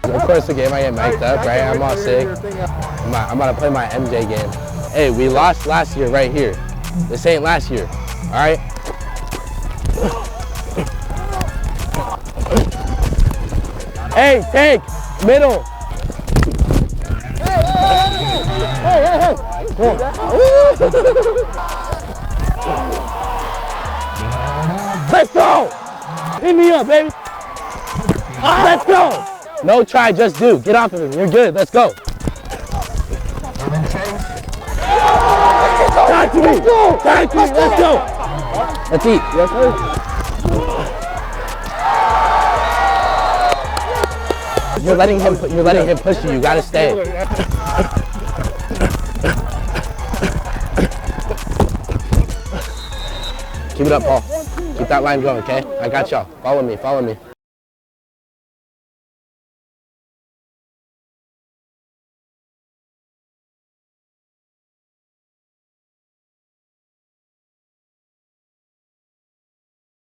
Of course, the game I get mic'd up, right? I'm all sick. I'm about to play my MJ game. Hey, we lost last year right here. This ain't last year, all right? Hey, take, middle. Hey. Let's go. Hit me up, baby. Let's go. No try, just do. Get off of him. You're good. Let's go. Talk to me. Talk to me. Let's go. Let's eat. Yes, sir. You're letting him push you. You gotta stay. Keep it up, Paul. Keep that line going, okay? I got y'all. Follow me.